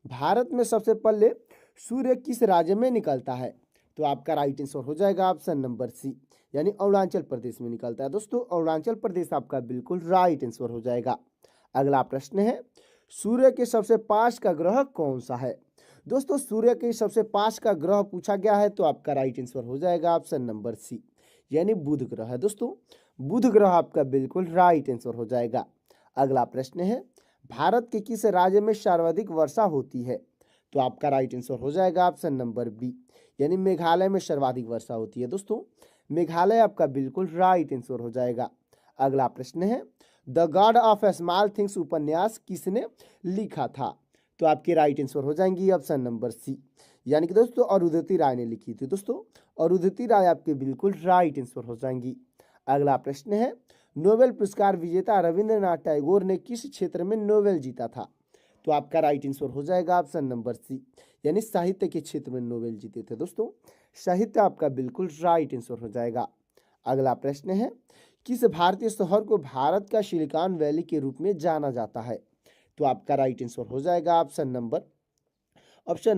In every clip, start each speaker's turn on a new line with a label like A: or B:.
A: भारत में सबसे पहले सूर्य किस राज्य में निकलता है? तो आपका राइट आंसर हो जाएगा ऑप्शन नंबर सी, यानी अरुणाचल प्रदेश में निकलता है। दोस्तों अरुणाचल प्रदेश आपका बिल्कुल राइट आंसर हो जाएगा। अगला प्रश्न है, सूर्य के सबसे पास का ग्रह कौन सा है? दोस्तों सूर्य के सबसे पास का ग्रह पूछा गया है, तो आपका राइट आंसर हो जाएगा ऑप्शन नंबर सी, यानी बुध ग्रह है। दोस्तों बुध ग्रह आपका बिल्कुल राइट आंसर हो जाएगा। अगला प्रश्न है, भारत के किस राज्य में सर्वाधिक वर्षा होती है? तो आपका राइट आंसर हो जाएगा ऑप्शन नंबर बी, यानी मेघालय में सर्वाधिक वर्षा होती है। दोस्तों मेघालय आपका बिल्कुल राइट आंसर हो जाएगा। अगला प्रश्न है, the God of small things उपन्यास किसने लिखा था? तो आपके राइट आंसर हो जाएंगी ऑप्शन नंबर सी, यानी कि दोस्तों अरुंधति राय ने लिखी थी। दोस्तों अरुंधति राय आपके बिल्कुल राइट आंसर हो जाएंगी। अगला प्रश्न है, नोबेल पुरस्कार विजेता रविंद्रनाथ टैगोर ने किस क्षेत्र में नोबेल जीता था? तो आपका राइट आंसर हो जाएगा ऑप्शन नंबर सी, यानी साहित्य के क्षेत्र में नोबेल जीते थे। दोस्तों साहित्य आपका बिल्कुल राइट आंसर हो जाएगा। अगला प्रश्न है, किस भारतीय शहर को भारत का सिलिकॉन वैली के रूप में जाना जाता है? तो आपका राइट आंसर हो जाएगा ऑप्शन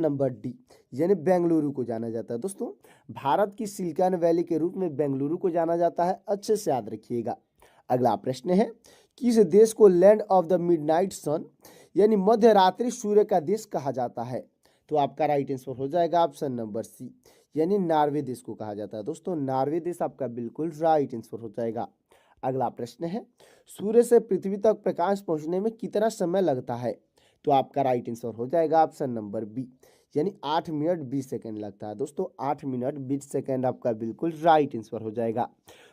A: नंबर डी, यानी बेंगलुरु को जाना जाता है। दोस्तों भारत की सिलिकॉन वैली के रूप में बेंगलुरु को जाना जाता है, अच्छे से याद रखिएगा। अगला प्रश्न है, किस देश को लैंड ऑफ द मिडनाइट सन यानी मध्य रात्रि सूर्य का देश कहा जाता है? तो आपका राइट आंसर हो जाएगा ऑप्शन नंबर सी, यानी नॉर्वे देश को कहा जाता है। दोस्तों नॉर्वे देश आपका बिल्कुल राइट आंसर हो जाएगा। अगला प्रश्न है, सूर्य से पृथ्वी तक प्रकाश पहुंचने में कितना समय लगता है? तो आपका राइट आंसर हो जाएगा ऑप्शन नंबर बी, यानी 8 मिनट 20 सेकंड लगता है। दोस्तों 8 मिनट 20 सेकंड आपका बिल्कुल राइट आंसर हो जाएगा।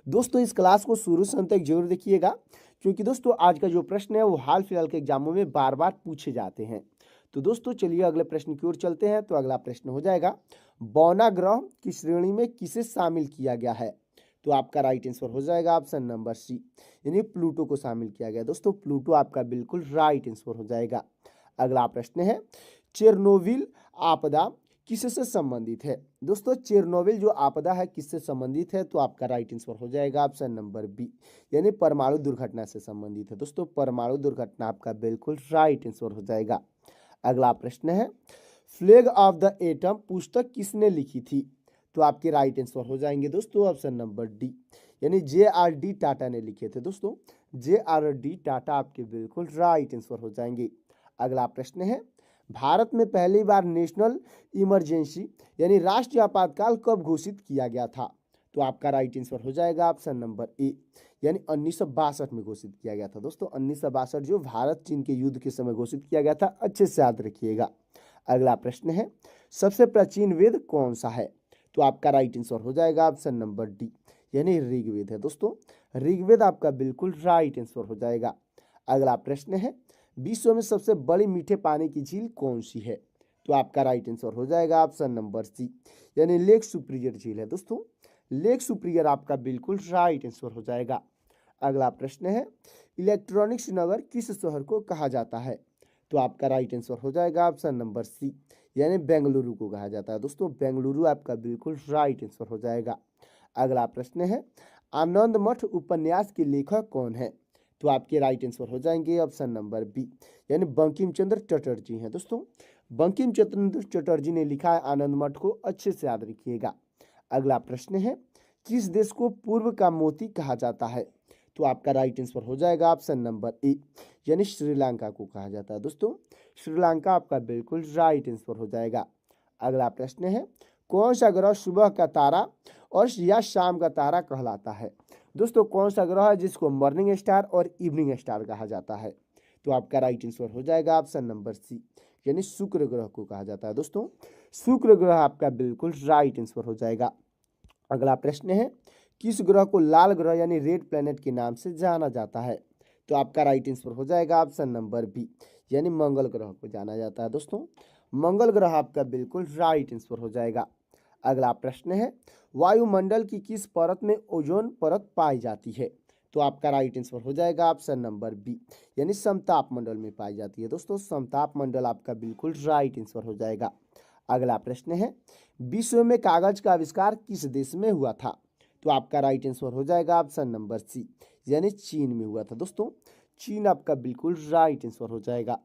A: दोस्तों इस क्लास को शुरू से अंत तक जरूर देखिएगा, क्योंकि दोस्तों आज का जो प्रश्न है वो हाल फिलहाल के एग्जामों में बार बार पूछे जाते हैं। तो दोस्तों चलिए अगले प्रश्न की ओर चलते हैं। तो अगला प्रश्न हो जाएगा, बौना ग्रह की श्रेणी में किसे शामिल किया गया है? तो आपका राइट आंसर हो जाएगा ऑप्शन नंबर सी, यानी प्लूटो को शामिल किया गया। दोस्तों प्लूटो आपका बिल्कुल राइट आंसर हो जाएगा। अगला प्रश्न है, चेरनोबिल आपदा किससे संबंधित है? दोस्तों चेरनोबिल जो आपदा है किससे संबंधित है? तो आपका राइट आंसर हो जाएगा ऑप्शन नंबर बी, यानी परमाणु दुर्घटना से संबंधित है। दोस्तों परमाणु दुर्घटना आपका बिल्कुल राइट आंसर हो जाएगा। अगला प्रश्न है, फ्लैग ऑफ द एटम पुस्तक किसने लिखी थी? तो आपके राइट आंसर हो जाएंगे दोस्तों ऑप्शन नंबर डी, यानी JR-D टाटा ने लिखे थे। दोस्तों JR-D टाटा आपके बिल्कुल राइट आंसर हो जाएंगे। अगला प्रश्न है, भारत में पहली बार नेशनल इमरजेंसी यानी राष्ट्रीय आपातकाल कब घोषित किया गया था? तो आपका राइट आंसर हो जाएगा ऑप्शन नंबर ए, यानी 1962 में घोषित किया गया था। दोस्तों 1962 जो भारत चीन के युद्ध के समय घोषित किया गया था, अच्छे से याद रखिएगा। अगला प्रश्न है, सबसे प्राचीन वेद कौन सा है? तो आपका राइट आंसर हो जाएगा ऑप्शन नंबर डी, यानी ऋग्वेद है। दोस्तों ऋग्वेद आपका बिल्कुल राइट आंसर हो जाएगा। अगला प्रश्न है, विश्व में सबसे बड़ी मीठे पानी की झील कौन सी है? तो आपका राइट आंसर हो जाएगा ऑप्शन नंबर सी, यानी लेक सुप्रियर झील है। दोस्तों लेक सुप्रियर आपका बिल्कुल राइट आंसर हो जाएगा। अगला प्रश्न है, इलेक्ट्रॉनिक्स नगर किस शहर को कहा जाता है? तो आपका राइट आंसर हो जाएगा ऑप्शन नंबर सी, यानी बेंगलुरु को कहा जाता है। दोस्तों बेंगलुरु आपका बिल्कुल राइट आंसर हो जाएगा। अगला प्रश्न है, आनंद मठ उपन्यास के लेखक कौन है? तो आपके राइट आंसर हो जाएंगे ऑप्शन नंबर बी, यानी बंकिम चंद्र चटर्जी हैं। दोस्तों बंकिम चंद्र चटर्जी ने लिखा है आनंद मठ को, अच्छे से याद रखिएगा। अगला प्रश्न है, किस देश को पूर्व का मोती कहा जाता है? तो आपका राइट आंसर हो जाएगा ऑप्शन नंबर ए, यानी श्रीलंका को कहा जाता है। दोस्तों श्रीलंका आपका बिल्कुल राइट आंसर हो जाएगा। अगला प्रश्न है, कौन सा ग्रह सुबह का तारा और या शाम का तारा कहलाता है? दोस्तों कौन सा ग्रह है जिसको मॉर्निंग स्टार और इवनिंग स्टार कहा जाता है? तो आपका राइट आंसर हो जाएगा ऑप्शन नंबर सी, यानी शुक्र ग्रह को कहा जाता है। दोस्तों शुक्र ग्रह आपका बिल्कुल राइट आंसर हो जाएगा। अगला प्रश्न है, किस ग्रह को लाल ग्रह यानी रेड प्लैनेट के नाम से जाना जाता है? तो आपका राइट आंसर हो जाएगा ऑप्शन नंबर बी, यानी मंगल ग्रह को जाना जाता है। दोस्तों मंगल ग्रह आपका बिल्कुल राइट आंसर हो जाएगा। अगला प्रश्न है, वायुमंडल की किस परत में ओजोन परत पाई जाती है? तो आपका राइट आंसर हो जाएगा ऑप्शन नंबर बी, यानी समताप मंडल में पाई जाती है। दोस्तों समताप मंडल आपका बिल्कुल राइट आंसर हो जाएगा। अगला प्रश्न है, विश्व में कागज का आविष्कार किस देश में हुआ था? तो आपका राइट आंसर हो जाएगा ऑप्शन नंबर सी, यानी चीन में हुआ था। दोस्तों चीन आपका बिल्कुल राइट आंसर हो जाएगा।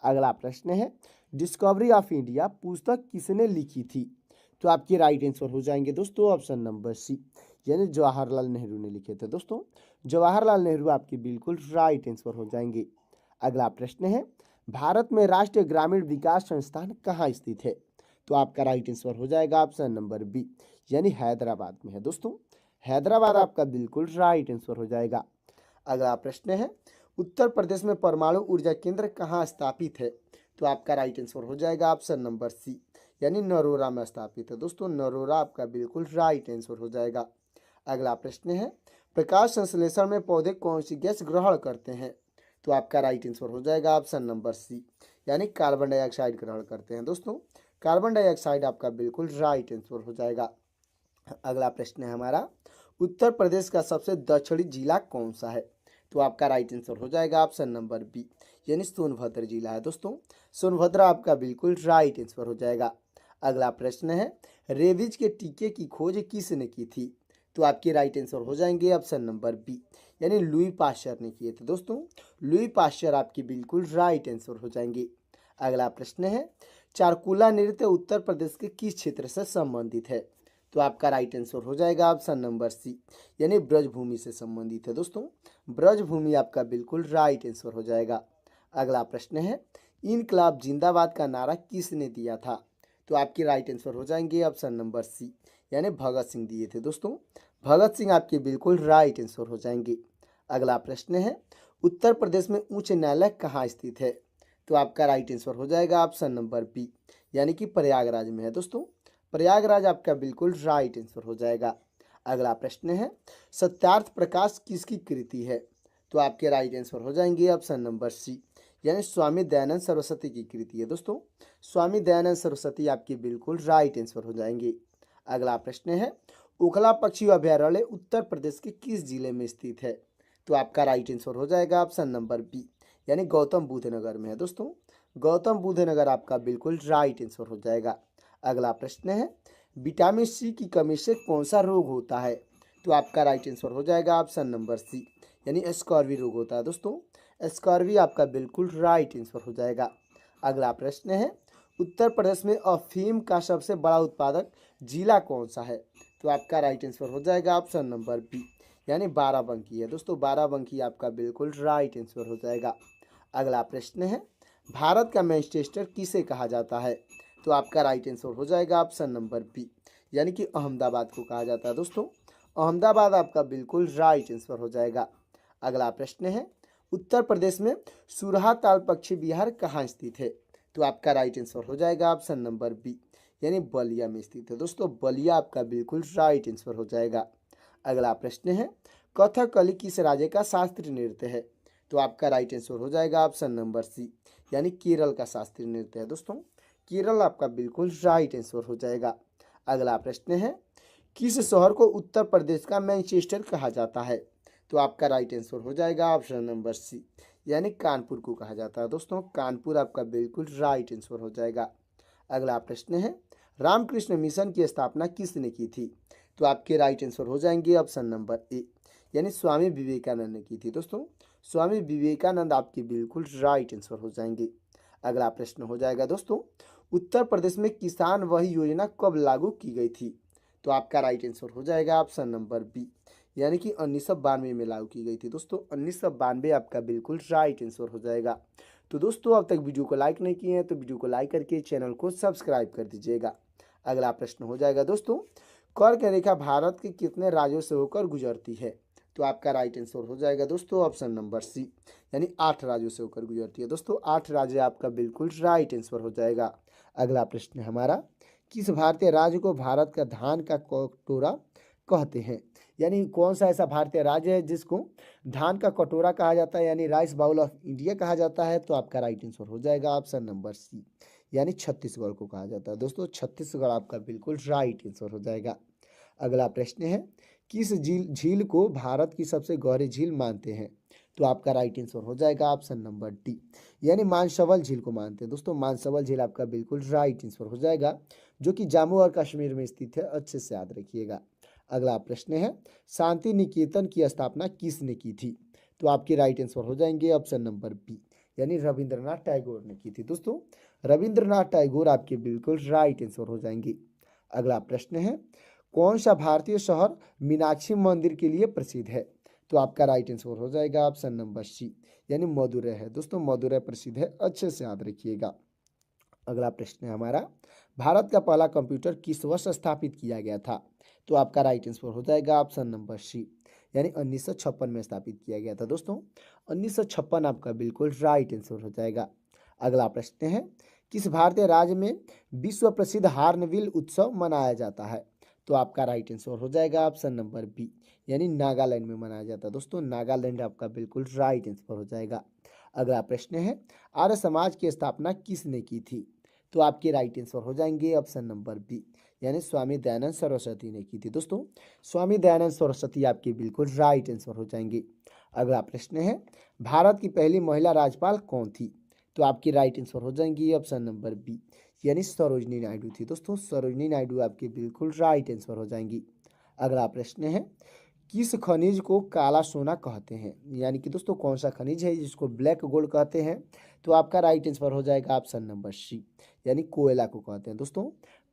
A: अगला प्रश्न है, डिस्कवरी ऑफ इंडिया पुस्तक किसने लिखी थी? तो आपके राइट आंसर हो जाएंगे दोस्तों ऑप्शन नंबर सी, यानी जवाहरलाल नेहरू ने लिखे थे दोस्तों। जवाहरलाल नेहरू आपके बिल्कुल राइट आंसर हो जाएंगे। अगला प्रश्न है, भारत में राष्ट्रीय ग्रामीण विकास संस्थान कहाँ स्थित है? तो आपका राइट आंसर हो जाएगा ऑप्शन नंबर बी, यानी हैदराबाद में है दोस्तों। हैदराबाद आपका बिल्कुल राइट आंसर हो जाएगा। अगला प्रश्न है, उत्तर प्रदेश में परमाणु ऊर्जा केंद्र कहाँ स्थापित है? तो आपका राइट आंसर हो जाएगा ऑप्शन नंबर सी, यानी नरोरा में स्थापित है दोस्तों। नरोरा आपका बिल्कुल राइट आंसर हो जाएगा। अगला प्रश्न है, प्रकाश संश्लेषण में पौधे कौन सी गैस ग्रहण करते हैं? तो आपका राइट आंसर हो जाएगा ऑप्शन नंबर सी, यानी कार्बन डाइऑक्साइड ग्रहण करते हैं दोस्तों। कार्बन डाइऑक्साइड आपका बिल्कुल राइट आंसर हो जाएगा। अगला प्रश्न है हमारा, उत्तर प्रदेश का सबसे दक्षिणी जिला कौन सा है? तो आपका राइट आंसर हो जाएगा ऑप्शन नंबर बी, यानी सोनभद्र जिला है दोस्तों। सोनभद्र आपका बिल्कुल राइट आंसर हो जाएगा। अगला प्रश्न है, रेबीज के टीके की खोज किसने की थी? तो आपके राइट आंसर हो जाएंगे ऑप्शन नंबर बी, यानी लुई पाश्चर ने किए थे दोस्तों। लुई पाश्चर आपकी बिल्कुल राइट आंसर हो जाएंगे। अगला प्रश्न है, चारकुला नृत्य उत्तर प्रदेश के किस क्षेत्र से संबंधित है? तो आपका राइट आंसर हो जाएगा ऑप्शन नंबर सी, यानी ब्रजभूमि से संबंधित है दोस्तों। ब्रजभूमि आपका बिल्कुल राइट आंसर हो जाएगा। अगला प्रश्न है, इनकलाब जिंदाबाद का नारा किसने दिया था? तो आपके राइट आंसर हो जाएंगे ऑप्शन नंबर सी, यानी भगत सिंह दिए थे दोस्तों। भगत सिंह आपके बिल्कुल राइट आंसर हो जाएंगे। अगला प्रश्न है, उत्तर प्रदेश में उच्च न्यायालय कहाँ स्थित है? तो आपका राइट आंसर हो जाएगा ऑप्शन नंबर बी, यानी कि प्रयागराज में है दोस्तों। प्रयागराज आपका बिल्कुल राइट आंसर हो जाएगा। अगला प्रश्न है, सत्यार्थ प्रकाश किसकी कृति है? तो आपके राइट आंसर हो जाएंगे ऑप्शन नंबर सी, यानी स्वामी दयानंद सरस्वती की कृति है दोस्तों। स्वामी दयानंद सरस्वती आपके बिल्कुल राइट आंसर हो जाएंगे। अगला प्रश्न है, ओखला पक्षी अभयारण्य उत्तर प्रदेश के किस जिले में स्थित है? तो आपका राइट आंसर हो जाएगा ऑप्शन नंबर बी, यानी गौतम बुद्ध नगर में है दोस्तों। गौतम बुद्ध नगर आपका बिल्कुल राइट आंसर हो जाएगा। अगला प्रश्न है, विटामिन सी की कमी से कौन सा रोग होता है? तो आपका राइट आंसर हो जाएगा ऑप्शन नंबर सी, यानी स्कॉर्वी रोग होता है दोस्तों। स्कॉर्वी आपका बिल्कुल राइट आंसर हो जाएगा। अगला प्रश्न है, उत्तर प्रदेश में अफीम का सबसे बड़ा उत्पादक जिला कौन सा है? तो आपका राइट आंसर हो जाएगा ऑप्शन नंबर बी, यानी बाराबंकी है दोस्तों। बाराबंकी आपका बिल्कुल राइट आंसर हो जाएगा। अगला प्रश्न है, भारत का मैनचेस्टर किसे कहा जाता है? तो आपका राइट आंसर हो जाएगा ऑप्शन नंबर बी, यानी कि अहमदाबाद को कहा जाता है दोस्तों। अहमदाबाद आपका बिल्कुल राइट आंसर हो जाएगा। अगला प्रश्न है, उत्तर प्रदेश में सुरहा ताल पक्षी विहार कहाँ स्थित है? तो आपका राइट आंसर हो जाएगा ऑप्शन नंबर बी, यानी बलिया में स्थित है दोस्तों। बलिया आपका बिल्कुल राइट आंसर हो जाएगा। अगला प्रश्न है, कथकली किस राज्य का शास्त्रीय नृत्य है? तो आपका राइट आंसर हो जाएगा ऑप्शन नंबर सी, यानी केरल का शास्त्रीय नृत्य है दोस्तों। केरल आपका बिल्कुल राइट आंसर हो जाएगा। अगला प्रश्न है, किस शहर को उत्तर प्रदेश का मैनचेस्टर कहा जाता है? तो आपका राइट आंसर हो जाएगा ऑप्शन नंबर सी, यानी कानपुर को कहा जाता है दोस्तों। कानपुर आपका बिल्कुल राइट आंसर हो जाएगा। अगला प्रश्न है, रामकृष्ण मिशन की स्थापना किसने की थी? तो आपके राइट आंसर हो जाएंगे ऑप्शन नंबर ए, यानी स्वामी विवेकानंद ने की थी दोस्तों। स्वामी विवेकानंद आपके बिल्कुल राइट आंसर हो जाएंगे। अगला प्रश्न हो जाएगा दोस्तों, उत्तर प्रदेश में किसान वही योजना कब लागू की गई थी? तो आपका राइट आंसर हो जाएगा ऑप्शन नंबर बी, यानी कि 1992 में लागू की गई थी दोस्तों। 1992 आपका बिल्कुल राइट आंसर हो जाएगा। तो दोस्तों, अब तक वीडियो को लाइक नहीं किए हैं तो वीडियो को लाइक करके चैनल को सब्सक्राइब कर दीजिएगा। अगला प्रश्न हो जाएगा दोस्तों, कर्क रेखा भारत के कितने राज्यों से होकर गुजरती है? तो आपका राइट आंसर हो जाएगा दोस्तों ऑप्शन नंबर सी, यानी 8 राज्यों से होकर गुजरती है दोस्तों। 8 राज्य आपका बिल्कुल राइट आंसर हो जाएगा। अगला प्रश्न है हमारा, किस भारतीय राज्य को भारत का धान का कटोरा कहते हैं? यानी कौन सा ऐसा भारतीय राज्य है जिसको धान का कटोरा कहा जाता है, यानी राइस बाउल ऑफ इंडिया कहा जाता है? तो आपका राइट आंसर हो जाएगा ऑप्शन नंबर सी, यानी छत्तीसगढ़ को कहा जाता है दोस्तों। छत्तीसगढ़ आपका बिल्कुल राइट आंसर हो जाएगा। अगला प्रश्न है, किस झील को भारत की सबसे गहरी झील मानते हैं? तो आपका राइट आंसर हो जाएगा ऑप्शन नंबर डी, यानी मानसवल झील को मानते हैं दोस्तों। मानसवल झील आपका बिल्कुल राइट आंसर हो जाएगा, जो कि जम्मू और कश्मीर में स्थित है। अच्छे से याद रखिएगा। अगला प्रश्न है, शांति निकेतन की स्थापना किसने की थी? तो आपके राइट आंसर हो जाएंगे ऑप्शन नंबर बी, यानी रविंद्रनाथ टैगोर ने की थी दोस्तों। रविंद्रनाथ टैगोर आपके बिल्कुल राइट आंसर हो जाएंगे। अगला प्रश्न है, कौन सा भारतीय शहर मीनाक्षी मंदिर के लिए प्रसिद्ध है? तो आपका राइट आंसर हो जाएगा ऑप्शन नंबर सी, यानी मदुरै है। दोस्तों मदुरै प्रसिद्ध है, अच्छे से याद रखिएगा। अगला प्रश्न है हमारा, भारत का पहला कंप्यूटर किस वर्ष स्थापित किया गया था? तो आपका राइट आंसर हो जाएगा ऑप्शन नंबर सी, यानी 1956 में स्थापित किया गया था। दोस्तों 1956 आपका बिल्कुल राइट आंसर हो जाएगा। अगला प्रश्न है, किस भारतीय राज्य में विश्व प्रसिद्ध हार्नबिल उत्सव मनाया जाता है? तो आपका राइट आंसर हो जाएगा ऑप्शन नंबर बी, यानी नागालैंड में मनाया जाता है। दोस्तों नागालैंड आपका बिल्कुल राइट आंसर हो जाएगा। अगला प्रश्न है, आर्य समाज की स्थापना किसने की थी? तो आपके राइट आंसर हो जाएंगे ऑप्शन नंबर बी, यानी स्वामी दयानंद सरस्वती ने की थी। दोस्तों स्वामी दयानंद सरस्वती आपके बिल्कुल राइट आंसर हो जाएंगे। अगला प्रश्न है, भारत की पहली महिला राज्यपाल कौन थी? तो आपकी राइट आंसर हो जाएंगी ऑप्शन नंबर बी, यानी सरोजनी नायडू थी। दोस्तों सरोजनी नायडू आपके बिल्कुल राइट आंसर हो जाएंगी। अगला प्रश्न है, किस खनिज को काला सोना कहते हैं? यानी कि दोस्तों कौन सा खनिज है जिसको ब्लैक गोल्ड कहते हैं? तो आपका राइट आंसर हो जाएगा ऑप्शन नंबर सी, यानी कोयला को कहते हैं। दोस्तों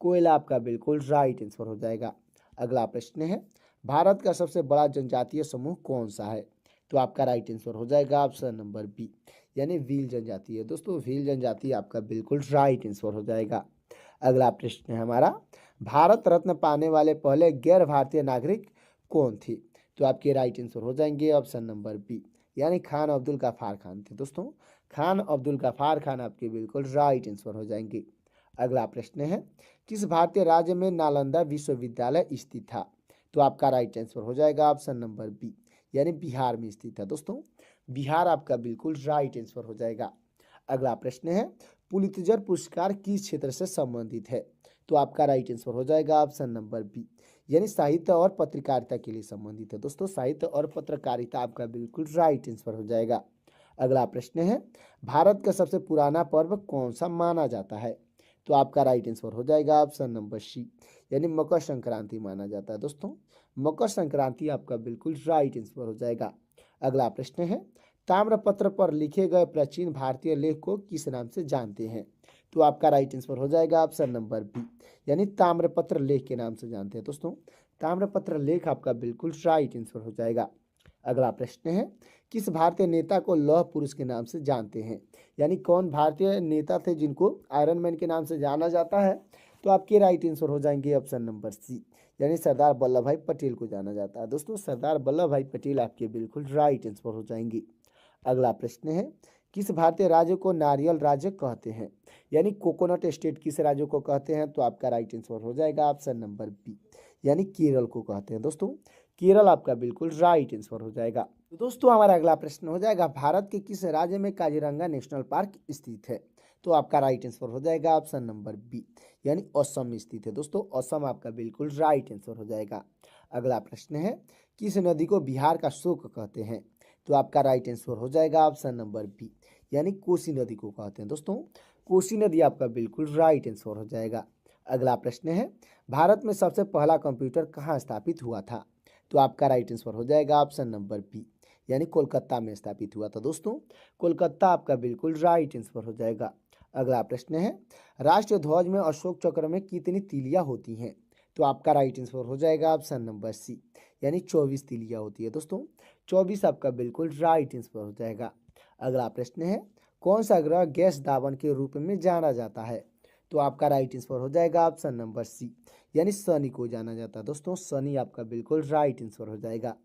A: कोयला आपका बिल्कुल राइट आंसर हो जाएगा। अगला प्रश्न है, भारत का सबसे बड़ा जनजातीय समूह कौन सा है? तो आपका राइट आंसर हो जाएगा ऑप्शन नंबर बी, यानी भील जनजाति है। दोस्तों भील जनजाति आपका बिल्कुल राइट आंसर हो जाएगा। अगला प्रश्न है हमारा, भारत रत्न पाने वाले पहले गैर भारतीय नागरिक कौन थे? तो आपके राइट आंसर हो जाएंगे ऑप्शन नंबर बी, यानी खान अब्दुल गफ्फार खान थे। दोस्तों खान अब्दुल गफ्फार खान आपके बिल्कुल राइट आंसर हो जाएंगे। अगला प्रश्न है, किस भारतीय राज्य में नालंदा विश्वविद्यालय स्थित था? तो आपका राइट आंसर हो जाएगा ऑप्शन नंबर बी, यानी बिहार में स्थित है। दोस्तों बिहार आपका बिल्कुल राइट आंसर हो जाएगा। अगला प्रश्न है, पुलित्जर पुरस्कार किस क्षेत्र से संबंधित है? तो आपका राइट आंसर हो जाएगा ऑप्शन नंबर बी, यानी साहित्य और पत्रकारिता के लिए संबंधित है। दोस्तों साहित्य और पत्रकारिता आपका बिल्कुल राइट आंसर हो जाएगा। अगला प्रश्न है, भारत का सबसे पुराना पर्व कौन सा माना जाता है? तो आपका राइट आंसर हो जाएगा ऑप्शन नंबर सी, यानी मकर संक्रांति माना जाता है। दोस्तों मकर संक्रांति आपका बिल्कुल राइट आंसर हो जाएगा। अगला प्रश्न है, ताम्रपत्र पर लिखे गए प्राचीन भारतीय लेख को किस नाम से जानते हैं? तो आपका राइट आंसर हो जाएगा ऑप्शन नंबर बी, यानी ताम्रपत्र लेख के नाम से जानते हैं। दोस्तों ताम्रपत्र लेख आपका बिल्कुल राइट आंसर हो जाएगा। अगला प्रश्न है, किस भारतीय नेता को लौह पुरुष के नाम से जानते हैं? यानी कौन भारतीय नेता थे जिनको आयरन मैन के नाम से जाना जाता है? तो आपके राइट आंसर हो जाएंगे ऑप्शन नंबर सी, यानी सरदार वल्लभ भाई पटेल को जाना जाता है। दोस्तों सरदार वल्लभ भाई पटेल आपके बिल्कुल राइट आंसर हो जाएंगे। अगला प्रश्न है, किस भारतीय राज्य को नारियल राज्य कहते हैं? यानी कोकोनट स्टेट किस राज्य को कहते हैं? तो आपका राइट आंसर हो जाएगा ऑप्शन नंबर बी, यानी केरल को कहते हैं। दोस्तों केरल आपका बिल्कुल राइट आंसर हो जाएगा। तो दोस्तों हमारा अगला प्रश्न हो जाएगा, भारत के किस राज्य में काजीरंगा नेशनल पार्क स्थित है? तो आपका राइट आंसर हो जाएगा ऑप्शन नंबर बी, यानी असम में स्थित है। दोस्तों असम आपका बिल्कुल राइट आंसर हो जाएगा। अगला प्रश्न है, किस नदी को बिहार का शोक कहते हैं? तो आपका राइट आंसर हो जाएगा ऑप्शन नंबर बी, यानी कोसी नदी को कहते हैं। दोस्तों कोसी नदी आपका बिल्कुल राइट आंसर हो जाएगा। अगला प्रश्न है, भारत में सबसे पहला कंप्यूटर कहाँ स्थापित हुआ था? तो आपका राइट आंसर हो जाएगा ऑप्शन नंबर बी, यानी कोलकाता में स्थापित हुआ था। दोस्तों कोलकाता आपका बिल्कुल राइट आंसर हो जाएगा। अगला प्रश्न है, राष्ट्रीय ध्वज में अशोक चक्र में कितनी तीलियां होती हैं? तो आपका राइट आंसर हो जाएगा ऑप्शन नंबर सी, यानी 24 तीलियां होती है। दोस्तों 24 आपका बिल्कुल राइट आंसर हो जाएगा। अगला प्रश्न है, कौन सा ग्रह गैस दावन के रूप में जाना जाता है? तो आपका राइट आंसर हो जाएगा ऑप्शन नंबर सी, यानी शनि को जाना जाता है। दोस्तों शनि आपका बिल्कुल राइट आंसर हो जाएगा।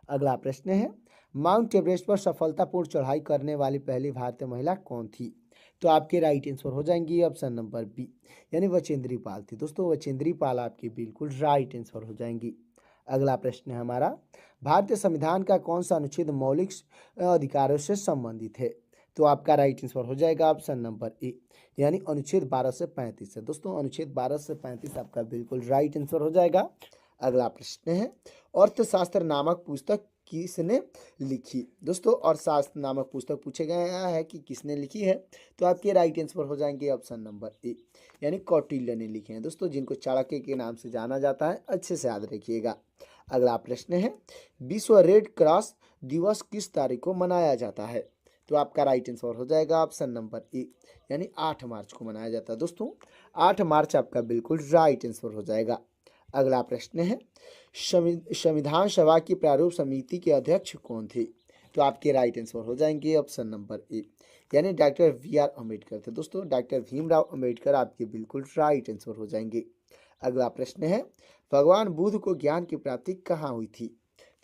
A: अगला प्रश्न है, माउंट एवरेस्ट पर सफलतापूर्ण चढ़ाई करने वाली पहली भारतीय महिला कौन थी? तो आपके राइट आंसर हो जाएंगी ऑप्शन नंबर बी, यानी बचेंद्री पाल थी। दोस्तों बचेंद्री पाल आपके बिल्कुल राइट आंसर हो जाएंगी। अगला प्रश्न है हमारा, भारतीय संविधान का कौन सा अनुच्छेद मौलिक अधिकारों से संबंधित है? तो आपका राइट आंसर हो जाएगा ऑप्शन नंबर ए, यानी अनुच्छेद 12 से 35 है। दोस्तों अनुच्छेद 12 से 35 आपका बिल्कुल राइट आंसर हो जाएगा। अगला प्रश्न है, अर्थशास्त्र नामक पुस्तक किसने लिखी? दोस्तों अर्थशास्त्र नामक पुस्तक पूछे गया है कि किसने लिखी है? तो आपके राइट आंसर हो जाएंगे ऑप्शन नंबर ए, यानी कौटिल्य ने लिखे हैं। दोस्तों जिनको चाणक्य के नाम से जाना जाता है, अच्छे से याद रखिएगा। अगला प्रश्न है, विश्व रेड क्रॉस दिवस किस तारीख को मनाया जाता है? तो आपका राइट आंसर हो जाएगा ऑप्शन नंबर ए, यानी 8 मार्च को मनाया जाता है दोस्तों। 8 मार्च आपका बिल्कुल राइट आंसर हो जाएगा। अगला प्रश्न है, संविधान सभा की प्रारूप समिति के अध्यक्ष कौन थे? तो आपके राइट आंसर हो जाएंगे ऑप्शन नंबर ए, यानी डॉक्टर VR अम्बेडकर थे दोस्तों। डॉक्टर भीमराव अम्बेडकर आपके बिल्कुल राइट आंसर हो जाएंगे। अगला प्रश्न है, भगवान बुद्ध को ज्ञान की प्राप्ति कहाँ हुई थी?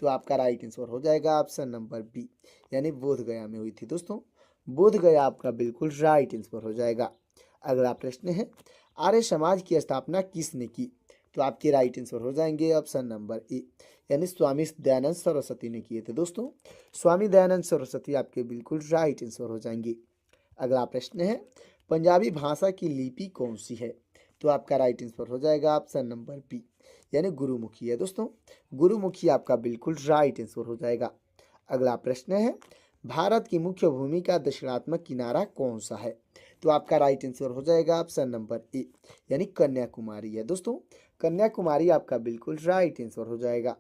A: तो आपका राइट आंसर हो जाएगा ऑप्शन नंबर बी, यानी बोध गया में हुई थी दोस्तों। बोध गया आपका बिल्कुल राइट आंसर हो जाएगा। अगला प्रश्न है, आर्य समाज की स्थापना किसने की? तो आपके राइट आंसर हो जाएंगे ऑप्शन नंबर ए, यानी स्वामी दयानंद सरस्वती ने किए थे दोस्तों। स्वामी दयानंद सरस्वती आपके बिल्कुल राइट आंसर हो जाएंगे। अगला प्रश्न है, पंजाबी भाषा की लिपि कौन सी है? तो आपका राइट आंसर हो जाएगा ऑप्शन नंबर बी, यानी गुरुमुखी है दोस्तों। गुरुमुखी आपका बिल्कुल राइट आंसर हो जाएगा। अगला प्रश्न है, भारत की मुख्य भूमि का दक्षिणात्मक किनारा कौन सा है? तो आपका राइट आंसर हो जाएगा ऑप्शन नंबर ए, यानी कन्याकुमारी है दोस्तों। कन्याकुमारी आपका बिल्कुल राइट आंसर हो जाएगा।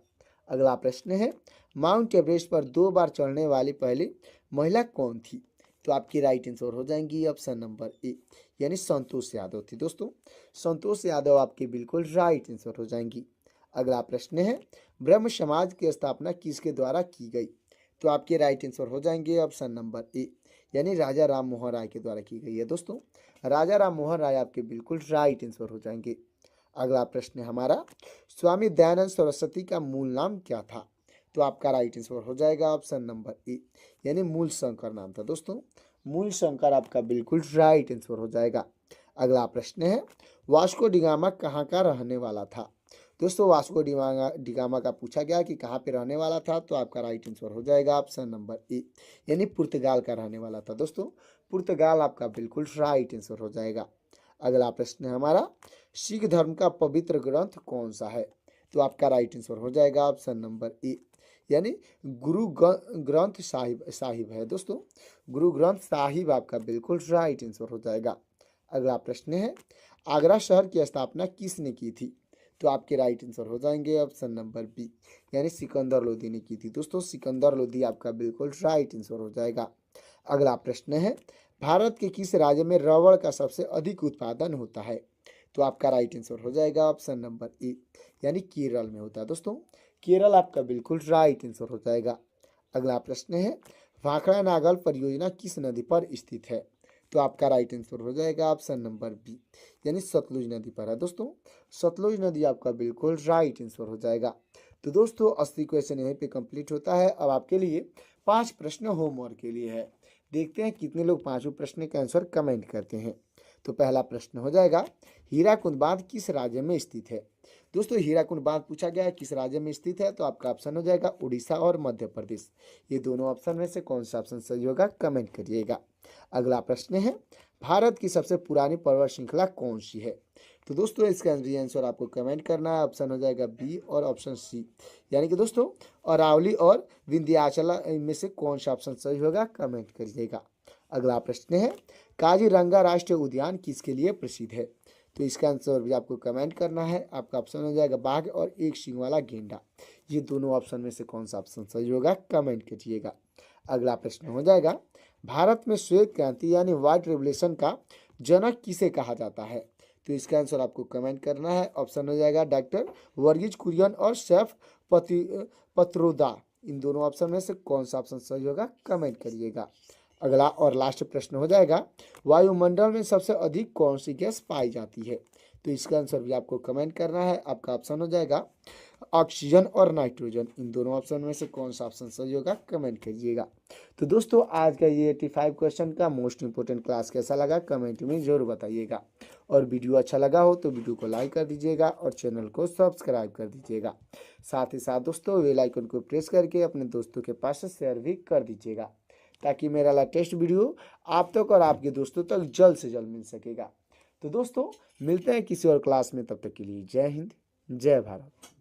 A: अगला प्रश्न है, माउंट एवरेस्ट पर 2 बार चढ़ने वाली पहली महिला कौन थी? तो आपकी राइट आंसर हो जाएंगी ऑप्शन नंबर ए, यानी संतोष यादव थी दोस्तों। संतोष यादव आपकी बिल्कुल राइट आंसर हो जाएंगी। अगला प्रश्न है, ब्रह्म समाज की स्थापना किसके द्वारा की गई? तो आपके राइट आंसर हो जाएंगे ऑप्शन नंबर ए, यानी राजा राम मोहन राय के द्वारा की गई है दोस्तों। राजा राम मोहन राय आपके बिल्कुल राइट आंसर हो जाएंगे। अगला प्रश्न है हमारा, स्वामी दयानंद सरस्वती का मूल नाम क्या था? तो आपका राइट आंसर हो जाएगा ऑप्शन नंबर ए, यानी मूल शंकर नाम था दोस्तों। मूल शंकर आपका बिल्कुल राइट आंसर हो जाएगा। अगला प्रश्न है, वास्को डिगामा कहाँ का रहने वाला था? दोस्तों वास्को डिगामा का पूछा गया कि कहाँ पे रहने वाला था, तो आपका राइट आंसर हो जाएगा ऑप्शन नंबर ए, यानी पुर्तगाल का रहने वाला था दोस्तों। पुर्तगाल आपका बिल्कुल राइट आंसर हो जाएगा। अगला प्रश्न है हमारा, सिख धर्म का पवित्र ग्रंथ कौन सा है? तो आपका राइट आंसर हो जाएगा ऑप्शन नंबर ए, यानी गुरु ग्रंथ साहिब है दोस्तों। गुरु ग्रंथ साहिब आपका बिल्कुल राइट आंसर हो जाएगा। अगला प्रश्न है, आगरा शहर की स्थापना किसने की थी? तो आपके राइट आंसर हो जाएंगे ऑप्शन नंबर बी, यानी सिकंदर लोदी ने की थी दोस्तों। सिकंदर लोदी आपका बिल्कुल राइट आंसर हो जाएगा। अगला प्रश्न है, भारत के किस राज्य में रबड़ का सबसे अधिक उत्पादन होता है? तो आपका राइट आंसर हो जाएगा ऑप्शन नंबर ए, यानी केरल में होता है दोस्तों। केरल आपका बिल्कुल राइट आंसर हो जाएगा। अगला प्रश्न है, भाखड़ा नागल परियोजना किस नदी पर स्थित है? तो आपका राइट आंसर हो जाएगा ऑप्शन नंबर बी, यानी सतलुज नदी पर है दोस्तों। सतलुज नदी आपका बिल्कुल राइट आंसर हो जाएगा। तो दोस्तों 80 क्वेश्चन यहीं पे कंप्लीट होता है। अब आपके लिए 5 प्रश्न होमवर्क के लिए है। देखते हैं कितने लोग 5 प्रश्न के आंसर कमेंट करते हैं। तो पहला प्रश्न हो जाएगा, हीराकुंड बांध किस राज्य में स्थित है? दोस्तों हीराकुंड बांध पूछा गया है किस राज्य में स्थित है, तो आपका ऑप्शन हो जाएगा उड़ीसा और मध्य प्रदेश। ये दोनों ऑप्शन में से कौन सा ऑप्शन सही होगा कमेंट करिएगा। अगला प्रश्न है, भारत की सबसे पुरानी पर्वत श्रृंखला कौन सी है? तो दोस्तों इसका आंसर आपको कमेंट करना है। ऑप्शन हो जाएगा बी और ऑप्शन सी, यानी कि दोस्तों अरावली और विंध्याचल में से कौन सा ऑप्शन सही होगा कमेंट करिएगा। अगला प्रश्न है, काजीरंगा राष्ट्रीय उद्यान किसके लिए प्रसिद्ध है? तो इसका आंसर भी आपको कमेंट करना है। आपका ऑप्शन हो जाएगा बाघ और एक सींग वाला गेंडा। ये दोनों ऑप्शन में से कौन सा ऑप्शन सही होगा कमेंट कीजिएगा। अगला प्रश्न हो जाएगा, भारत में श्वेत क्रांति यानी व्हाइट रेवोल्यूशन का जनक किसे कहा जाता है? तो इसका आंसर आपको कमेंट करना है। ऑप्शन हो जाएगा डॉक्टर वर्गीज कुरियन और सैफ पत्रोदा। इन दोनों ऑप्शन में से कौन सा ऑप्शन सही होगा कमेंट करिएगा। अगला और लास्ट प्रश्न हो जाएगा, वायुमंडल में सबसे अधिक कौन सी गैस पाई जाती है? तो इसका आंसर भी आपको कमेंट करना है। आपका ऑप्शन हो जाएगा ऑक्सीजन और नाइट्रोजन। इन दोनों ऑप्शन में से कौन सा ऑप्शन सही होगा कमेंट कीजिएगा। तो दोस्तों आज का ये 85 क्वेश्चन का मोस्ट इंपोर्टेंट क्लास कैसा लगा कमेंट में जरूर बताइएगा। और वीडियो अच्छा लगा हो तो वीडियो को लाइक कर दीजिएगा और चैनल को सब्सक्राइब कर दीजिएगा। साथ ही साथ दोस्तों बेल आइकन को प्रेस करके अपने दोस्तों के पास शेयर भी कर दीजिएगा, ताकि मेरा लेटेस्ट वीडियो आप तक और आपके दोस्तों तक जल्द से जल्द मिल सकेगा। तो दोस्तों मिलते हैं किसी और क्लास में, तब तक के लिए जय हिंद जय भारत।